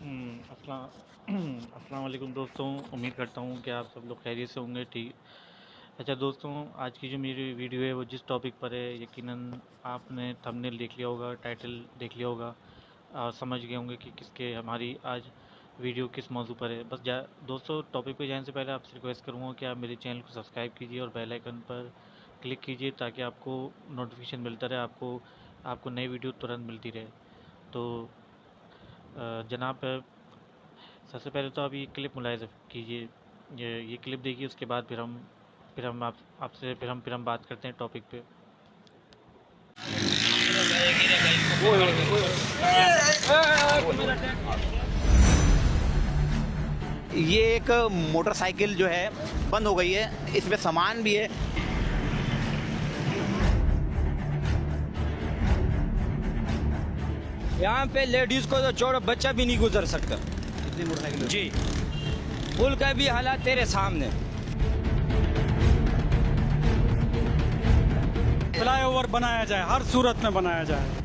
अस्सलाम वालेकुम दोस्तों। उम्मीद करता हूँ कि आप सब लोग खैरियत से होंगे। ठीक। अच्छा दोस्तों, आज की जो मेरी वीडियो है वो जिस टॉपिक पर है, यकीनन आपने थंबनेल देख लिया होगा, टाइटल देख लिया होगा और समझ गए होंगे कि किसके हमारी आज वीडियो किस मौजू पर है। बस दोस्तों, टॉपिक पे जाने से पहले आपसे रिक्वेस्ट करूँगा कि आप मेरे चैनल को सब्सक्राइब कीजिए और बेल आइकन पर क्लिक कीजिए ताकि आपको नोटिफिकेशन मिलता रहे, आपको नई वीडियो तुरंत मिलती रहे। तो जनाब, सबसे पहले तो आप ये क्लिप मुलाहिज़ा कीजिए। ये क्लिप देखिए, उसके बाद फिर हम आपसे फिर हम बात करते हैं टॉपिक पे। ये एक मोटरसाइकिल जो है बंद हो गई है, इसमें सामान भी है। यहाँ पे लेडीज को तो छोड़ो, बच्चा भी नहीं गुजर सकता। इतनी मोटरसाइकिल जी, पुल का भी हालात तेरे सामने। फ्लाईओवर बनाया जाए, हर सूरत में बनाया जाए।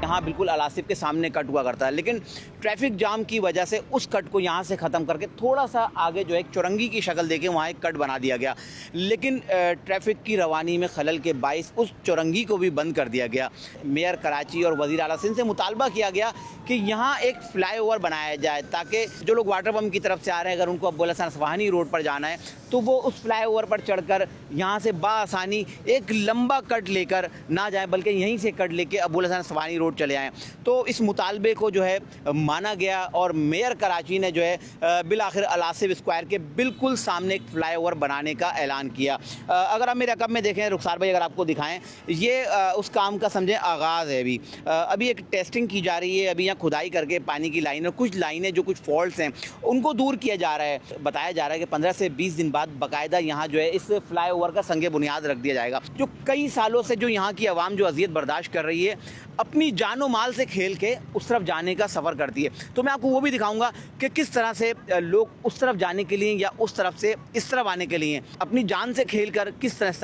यहाँ बिल्कुल अलासिफ के सामने कट हुआ करता है, लेकिन ट्रैफिक जाम की वजह से उस कट को यहाँ से ख़त्म करके थोड़ा सा आगे जो है एक चुरंगी की शक्ल देके वहाँ एक कट बना दिया गया। लेकिन ट्रैफिक की रवानी में खलल के बाइस उस चुरंगी को भी बंद कर दिया गया। मेयर कराची और वज़ीर आला सिंध से मुतालबा किया गया कि यहाँ एक फ़्लाईओवर बनाया जाए ताकि जो लोग वाटर पम्प की तरफ से आ रहे हैं, अगर उनको अब्दुल हसन असफ़हानी रोड पर जाना है तो वो उस फ्लाईओवर पर चढ़कर यहाँ से बाआसानी एक लंबा कट लेकर ना जाए, बल्कि यहीं से कट लेके अब्दुल हसन असफ़हानी रोड चले आएँ। तो इस मुतालबे को जो है माना गया और मेयर कराची ने जो है बिलाखिर अलासिफ स्क्वायर के बिल्कुल सामने एक फ्लाईओवर बनाने का ऐलान किया। अगर आप मेरे अकब में देखें रुखसार भाई, अगर आपको दिखाएं, ये उस काम का समझें आगाज़ है। अभी एक टेस्टिंग की जा रही है। अभी यहाँ खुदाई करके पानी की लाइनें, कुछ लाइनें जो कुछ फॉल्ट्स हैं उनको दूर किया जा रहा है। बताया जा रहा है कि 15 से 20 दिन बाद बाकायदा यहाँ जो है इस फ्लाईओवर का संगे बुनियाद रख दिया जाएगा। जो कई सालों से जो यहाँ की आवाम जो अजियत बर्दाश्त कर रही है, अपनी जानो माल से खेल के उस तरफ जाने का सफ़र करती है। तो मैं आपको वो भी दिखाऊंगा कि किस तरह से लोग उस तरफ जाने के लिए या उस तरफ से इस तरफ आने के लिए अपनी जान से खेल कर किस तरह इस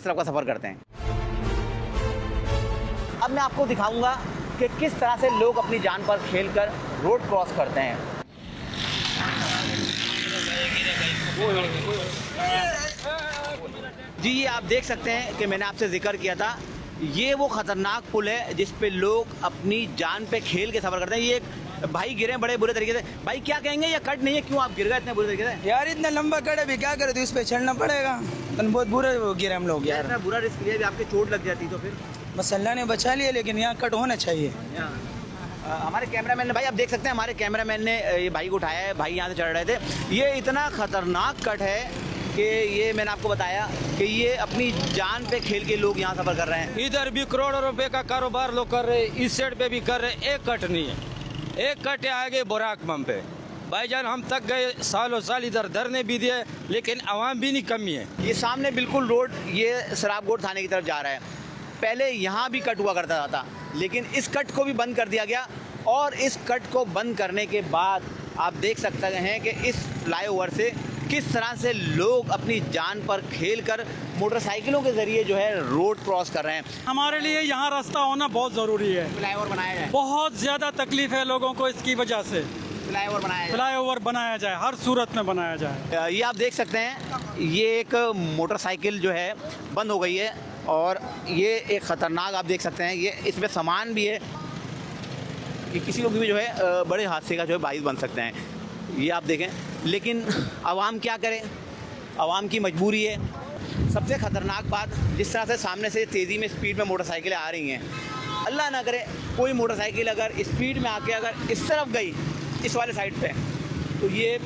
तरफ का सफ़र करते हैं। अब मैं आपको दिखाऊंगा कि किस तरह से लोग अपनी जान पर खेल कर रोड क्रॉस करते हैं। जी, ये आप देख सकते हैं कि मैंने आपसे जिक्र किया था, ये वो ख़तरनाक पुल है जिस पे लोग अपनी जान पे खेल के सफ़र करते हैं। ये भाई गिरे बड़े बुरे तरीके से। भाई क्या कहेंगे, ये कट नहीं है, क्यों आप गिर गए इतने बुरे तरीके से? यार इतना लंबा कट है, भी क्या करे, तो इस पे चढ़ना पड़ेगा। बहुत बुरे गिरे हम लोग यार। इतना बुरा रिस्क लिया, भी आपके चोट लग जाती तो फिर? बस अल्लाह ने बचा लिया, लेकिन यहाँ कट होना चाहिए। हमारे कैमरामैन ने, भाई आप देख सकते हैं, हमारे कैमरामैन ने ये भाई को उठाया है। भाई यहाँ से चढ़ रहे थे। ये इतना ख़तरनाक कट है कि ये मैंने आपको बताया कि ये अपनी जान पे खेल के लोग यहाँ सफ़र कर रहे हैं। इधर भी करोड़ों रुपए का कारोबार लोग कर रहे हैं, इस साइड पे भी कर रहे हैं। एक कट नहीं है, एक कट है आगे बुराक पंप पे। भाईजान हम तक गए, सालों साल इधर धरने भी दिए, लेकिन आवाम भी नहीं कमी है। ये सामने बिल्कुल रोड ये शराबगोट थाने की तरफ जा रहा है। पहले यहाँ भी कट हुआ करता था, लेकिन इस कट को भी बंद कर दिया गया। और इस कट को बंद करने के बाद आप देख सकते हैं कि इस फ्लाईओवर से किस तरह से लोग अपनी जान पर खेलकर मोटरसाइकिलों के ज़रिए जो है रोड क्रॉस कर रहे हैं। हमारे लिए यहाँ रास्ता होना बहुत ज़रूरी है। फ्लाईओवर बनाया जाए, बहुत ज़्यादा तकलीफ है लोगों को इसकी वजह से। फ्लाईओवर बनाया जाए, हर सूरत में बनाया जाए। ये आप देख सकते हैं, ये एक मोटरसाइकिल जो है बंद हो गई है और ये एक ख़तरनाक, आप देख सकते हैं, ये इसमें सामान भी है कि किसी को भी जो है बड़े हादसे का जो है बाइस बन सकते हैं। ये आप देखें, लेकिन आवाम क्या करे, आवाम की मजबूरी है। सबसे ख़तरनाक बात, जिस तरह से सामने से तेज़ी में स्पीड में मोटरसाइकिलें आ रही हैं, अल्लाह ना करे कोई मोटरसाइकिल अगर स्पीड में आके अगर इस तरफ गई, इस वाले साइड पे, तो ये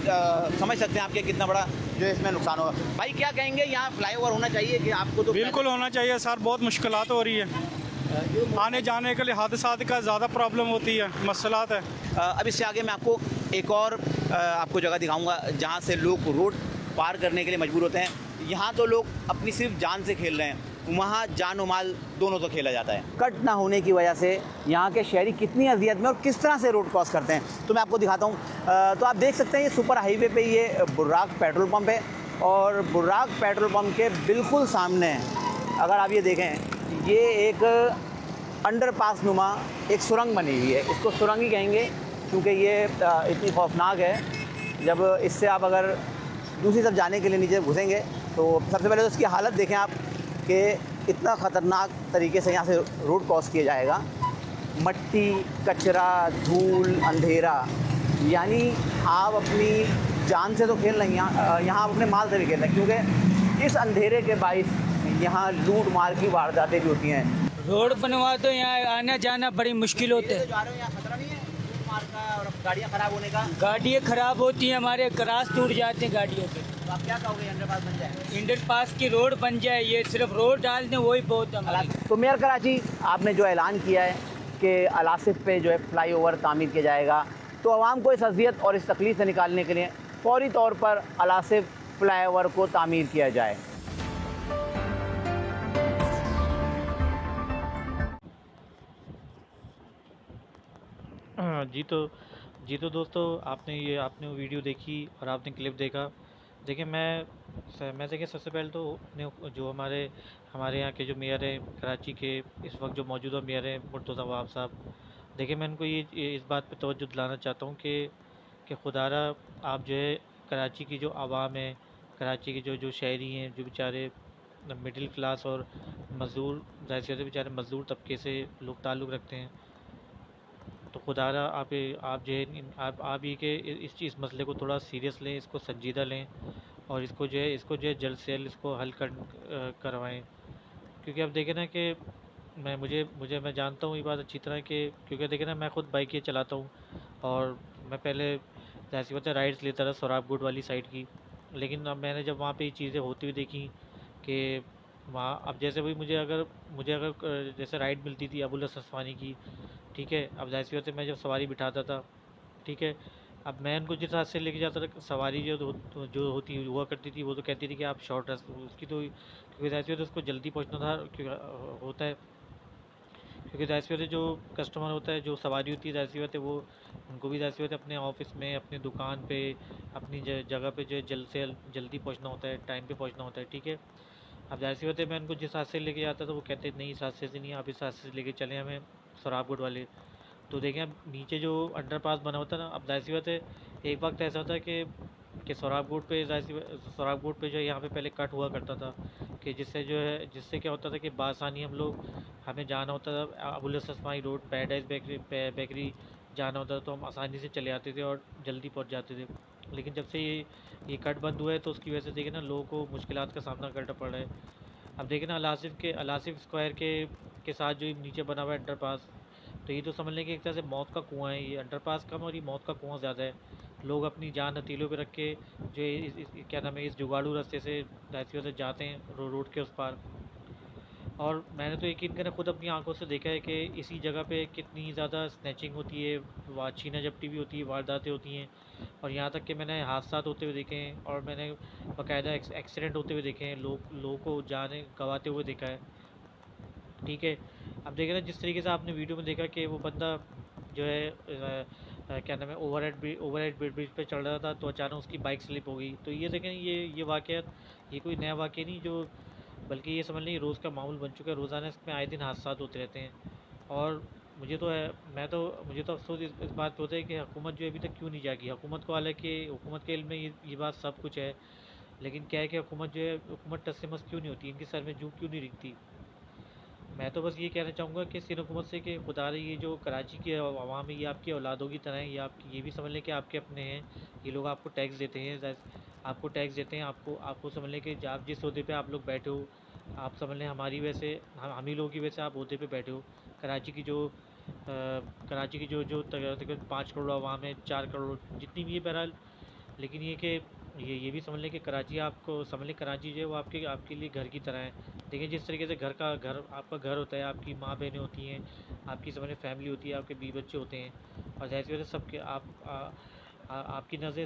समझ सकते हैं आपके कितना बड़ा जो इसमें नुकसान होगा। भाई क्या कहेंगे, यहाँ फ्लाईओवर होना चाहिए कि आपको? तो बिल्कुल होना चाहिए सर, बहुत मुश्किलात हो रही है, आने जाने के लिए हादसात का ज़्यादा प्रॉब्लम होती है, मसलात है। अब इससे आगे मैं आपको एक और आपको जगह दिखाऊंगा जहाँ से लोग रोड पार करने के लिए मजबूर होते हैं। यहाँ तो लोग अपनी सिर्फ जान से खेल रहे हैं, वहाँ जान और माल दोनों तो खेला जाता है। कट ना होने की वजह से यहाँ के शहरी कितनी अजियत में और किस तरह से रोड क्रॉस करते हैं, तो मैं आपको दिखाता हूँ। तो आप देख सकते हैं, ये सुपर हाईवे पे ये बुर्राक पेट्रोल पंप है और बुर्राक पेट्रोल पंप के बिल्कुल सामने अगर आप ये देखें, ये एक अंडरपास नुमा एक सुरंग बनी हुई है। इसको सुरंग ही कहेंगे क्योंकि ये इतनी खौफनाक है। जब इससे आप अगर दूसरी तरफ जाने के लिए नीचे घुसेंगे तो सबसे पहले तो इसकी हालत देखें आप कि इतना ख़तरनाक तरीके से यहाँ से रोड क्रॉस किया जाएगा। मट्टी, कचरा, धूल, अंधेरा, यानी आप अपनी जान से तो खेल रहे हैं, यहाँ आप अपने माल से भी खेल रहे हैं, क्योंकि इस अंधेरे के बाइस यहाँ लूट मार की वारदातें भी होती हैं। रोड बनवा तो यहाँ आना जाना बड़ी मुश्किल होते तो है। जा रहे हो, यहाँ खतरा नहीं है लूट मार का और गाड़ियाँ खराब होने का? गाड़ियाँ खराब होती हैं, हमारे क्रास टूट जाते हैं गाड़ियों के। तो आप क्या कहोगे अंडरपास बन जाए? इंडर पास की रोड बन जाए, ये सिर्फ रोड डाल दें वही बहुत हमारे। तो मेयर कराची आपने जो ऐलान किया है कि अलासिफ पे जो है फ्लाईओवर तामीर किया जाएगा, तो आवाम को इस अजियत और इस तकलीफ से निकालने के लिए फौरी तौर पर अलासिफ फ्लाईओवर को तामीर किया जाए। हाँ, जी तो दोस्तों, आपने वो वीडियो देखी और आपने क्लिप देखा। देखिए मैं देखिए सबसे पहले तो जो हमारे हमारे यहाँ के जो मेयर हैं कराची के, इस वक्त जो मौजूदा मेयर हैं मुर्तज़ा वहाब साहब, देखिए मैं इनको ये इस बात पे तवज्जो दिलाना चाहता हूँ कि खुदारा आप जो है कराची की जो आवाम है, कराची के जो जो शहरी हैं, जो बेचारे मिडिल क्लास और मज़दूर, ज़ाहिर सी बात है बेचारे मज़दूर तबके से लोग ताल्लुक़ रखते हैं, तो खुदारा आप जो है आप ये कि इस मसले को थोड़ा सीरियस लें, इसको संजीदा लें और इसको जो है जल्द से जल्द इसको हल करवाएं। क्योंकि अब देखें ना कि मैं जानता हूँ ये बात अच्छी तरह कि, क्योंकि देखें ना मैं ख़ुद बाइक ये चलाता हूँ और मैं पहले ज़ाहिर सी बात है राइड्स लेता था सोराबगुड वाली साइड की, लेकिन अब मैंने जब वहाँ पे ये चीज़ें होती हुई देखी कि वहाँ अब जैसे भाई मुझे अगर जैसे राइड मिलती थी अबुल असफ़ानी की, ठीक है, अब ज़ाहिर सी बात है मैं जब सवारी बिठाता था, ठीक है, अब मैं उनको जिस हाथ से लेके जाता था, सवारी जो होती हुआ करती थी, वो तो कहती थी कि आप शॉर्ट रास्ते उसकी, तो क्योंकि ज़ाहिर सी बात है उसको जल्दी पहुंचना था, होता है, क्योंकि ज़ाहिर सी बात है जो कस्टमर होता है, जो सवारी होती है, ज़ाहिर सी बात है वो उनको भी ज़ाहिर सी बात है अपने ऑफिस में, अपनी दुकान पे, अपनी जगह पे जो है जल्दी पहुँचना होता है, टाइम पर पहुँचना होता है, ठीक है। अब ज़ाहिर सी बात है मैं उनको जिस हाथ से लेके जाता था वो कहते नहीं इस रास्ते से नहीं, आप इस रास्ते से लेके चले हमें सोराबगुड वाले। तो देखें अब नीचे जो अंडरपास बना होता है ना, अब ज़ाहिर सी बात है एक वक्त ऐसा होता है कि सोराबगुड पे सोराबगुड पे जो है यहाँ पे पहले कट हुआ करता था, कि जिससे क्या होता था कि बासानी हमें जाना होता था अबुल असफ़ानी रोड पैराडाइज बेकरी जाना होता था, तो हम आसानी से चले आते थे और जल्दी पहुँच जाते थे। लेकिन जब से ये कट बंद हुआ है तो उसकी वजह से देखिए ना लोगों को मुश्किलात का सामना करना पड़ रहा है। अब देखिए ना अलासिफ स्क्वायर के साथ जो नीचे बना हुआ है अंडरपास, तो ये तो समझ लें कि एक तरह से मौत का कुआं है, ये अंडरपास कम और ये मौत का कुआं ज़्यादा है। लोग अपनी जान हथेलियों पे रख के जो क्या नाम है इस जुगाड़ू रास्ते से ज़ाहिर से जाते हैं रोड के उस पार। और मैंने तो यकीन करें खुद अपनी आंखों से देखा है कि इसी जगह पे कितनी ज़्यादा स्नैचिंग होती है, छीना झपटी भी होती है, वारदातें होती हैं, और यहाँ तक कि मैंने हादसा होते हुए देखे हैं और मैंने बाकायदा एक्सीडेंट होते हुए देखे हैं, लोगों को जाने गंवाते हुए देखा है, ठीक है। अब देखिए ना जिस तरीके से आपने वीडियो में देखा कि वो बंदा जो है क्या नाम है ओवरहेड ब्रिज पे चल रहा था, तो अचानक उसकी बाइक स्लिप हो गई। तो ये देखें ये वाक़यात ये कोई नया वाक़या नहीं, जो बल्कि ये समझ लें रोज़ का मामूल बन चुका है, रोज़ाना इसमें आए दिन हादसा होते रहते हैं। और मुझे तो अफसोस इस बात पे होता है कि हुकूमत जो अभी तक क्यों नहीं जागी। हुकूमत को हालांकि हुकूमत के इल्म में ये बात सब कुछ है, लेकिन क्या है कि हुकूमत टस से मस क्यों नहीं होती, इनके सर में जूं क्यों नहीं दिखती। मैं तो बस ये कहना चाहूँगा कि सिंध हुकूमत से कि खुदा रही ये जो कराची की आवाम है ये आपकी औलादों की तरह है, ये भी समझ लें कि आपके अपने हैं। ये लोग आपको टैक्स देते हैं, आपको समझ लें कि आप जिस ओहदे पे आप लोग बैठे हो, आप समझ लें हमारी वजह से हम ही लोगों की वजह से आप ओहदे पे बैठे हो। कराची की जो जो तकरीबन 5 करोड़ आवाम है, 4 करोड़ जितनी भी है बहरहाल, लेकिन ये भी समझ लें कि कराची आपको समझ लें कराची जो है वो आपके लिए घर की तरह है। देखिए जिस तरीके से घर आपका घर होता है, आपकी माँ बहनें होती हैं, आपकी समझ लें फैमिली होती है, आपके बीवी बच्चे होते हैं, और ज़ाहिर सी बात है सबके आपकी नज़र जो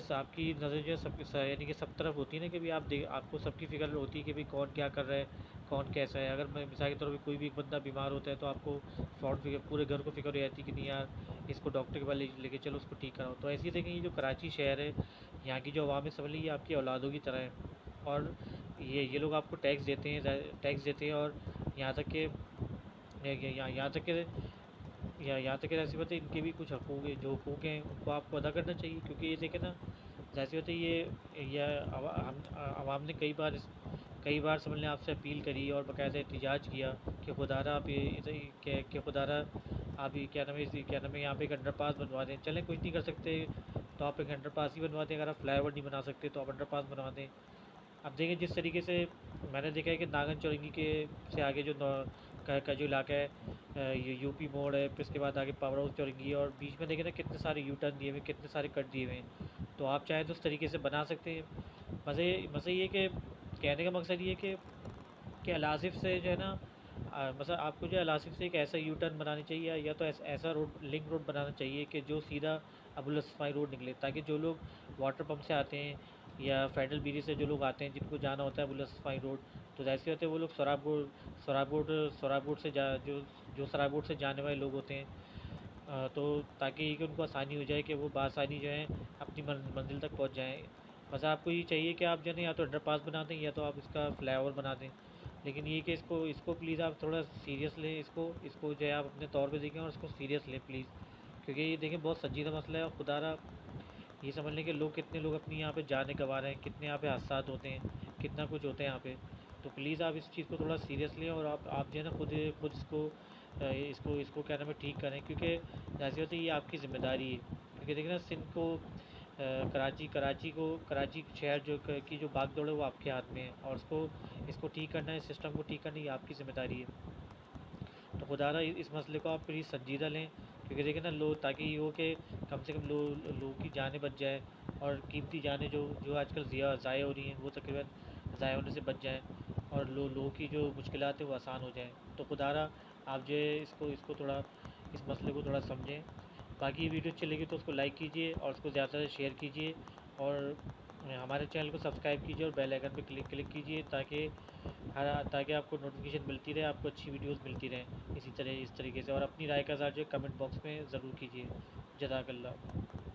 है सब यानी कि सब तरफ होती है ना, कि भाई आपको सबकी फ़िक्र होती है कि भाई कौन क्या कर रहा है, कौन कैसा है। अगर मैं मिसाल के तौर पे कोई भी एक बंदा बीमार होता है तो आपको फ़ौरन पूरे घर को फ़िक्र हो जाती है कि नहीं यार इसको डॉक्टर के पास लेके चलो, उसको ठीक कराओ। तो ऐसे ही देखें ये जो कराची शहर है, यहाँ की जो अवाम है समझ लीजिए आपकी औलादों की तरह है, और ये लोग आपको टैक्स देते हैं और यहाँ तक कि यहाँ तक कि यहाँ तक कि ऐसी बात है, इनके भी कुछ हकूक़ है, जो हकूक़ हैं उनको आपको अदा करना चाहिए, क्योंकि ये देखें ना, ज़ाहिर सी बात है ये आवाम ने कई बार समझ लें आपसे अपील करी और बाकायदा एहतजाज किया कि खुदारा आप कि खुदारा आप ये क्या नाम है क्या नाम है यहाँ पे एक अंडरपास बनवा दें। चलें कुछ नहीं कर सकते तो आप एक अंडरपास ही बनवा दें, अगर आप फ्लाईओवर नहीं बना सकते तो आप अंडरपास बनवा दें। अब देखें जिस तरीके से मैंने देखा है कि नागन चौरंगी के से आगे जो का जो इलाका है, ये यूपी मोड़ है, फिर इसके बाद आगे पावर हाउस चौरंगी, और बीच में देखें ना कितने सारे यू टर्न दिए हुए, कितने सारे कट दिए हुए हैं। तो आप चाहें तो उस तरीके से बना सकते हैं। मज़े ये कि कहने का मकसद ये कि अलासिफ से जो है ना, मतलब आपको जो है अलासिफ से एक ऐसा यू टर्न बनानी चाहिए, या तो ऐसा रोड लिंक रोड बनाना चाहिए कि जो सीधा अबुल अस्फाई रोड निकले, ताकि जो लोग वाटर पंप से आते हैं या फेडरल बीरी से जो लोग आते हैं, जिनको जाना होता है अबुल अस्फाई रोड, तो ज़ाहिर सी बात है वो लोग सोराबोट से जो सराबोट से जाने वाले लोग होते हैं, तो ताकि कि उनको आसानी हो जाए कि वो बआसानी जो है अपनी मंजिल तक पहुंच जाएं। बस आपको ये चाहिए कि आप जो है या तो अंडरपास बना दें या तो आप इसका फ्लाईओवर बना दें, लेकिन ये कि इसको प्लीज़ आप थोड़ा सीरियस लें, इसको जो है आप अपने तौर पे देखें और इसको सीरियस लें प्लीज़, क्योंकि ये देखें बहुत संजीदा मसला है। और खुदारा ये समझ लें कि कितने लोग अपनी यहाँ पे जाने गंवा रहे हैं, कितने यहाँ पे हादसा होते हैं, कितना कुछ होता है यहाँ पे। तो प्लीज़ आप इस चीज़ को थोड़ा सीरियस लें और आप जो है ना खुद इसको क्या नाम है ठीक करें, क्योंकि ज़ाहिर सी ये आपकी ज़िम्मेदारी है। क्योंकि देखिए ना सिंध को कराची शहर की जो भागदौड़ है वो आपके हाथ में है, और इसको ठीक करना है, सिस्टम को ठीक करना ये आपकी ज़िम्मेदारी है। तो खुदारा इस मसले को आप प्लीज़ संजीदा लें, क्योंकि देखिए ना ताकि ये हो कि कम से कम लोगों की जानें बच जाए, और कीमती जानें जो आजकल ज़ाया हो रही हैं वो तकरीबन ज़ाया होने से बच जाएँ, और लोगों की जो मुश्किलात है वो आसान हो जाएँ। तो खुदारा आप जो है इसको थोड़ा इस मसले को थोड़ा समझें। बाकी ये वीडियो अच्छी लगी तो उसको लाइक कीजिए और उसको ज़्यादा से शेयर कीजिए, और हमारे चैनल को सब्सक्राइब कीजिए और बेल आइकन पे क्लिक कीजिए, ताकि आपको नोटिफिकेशन मिलती रहे, आपको अच्छी वीडियोस मिलती रहें इस तरीके से। और अपनी राय का इज़हार जो है कमेंट बॉक्स में ज़रूर कीजिए। जज़ाकल्लाह।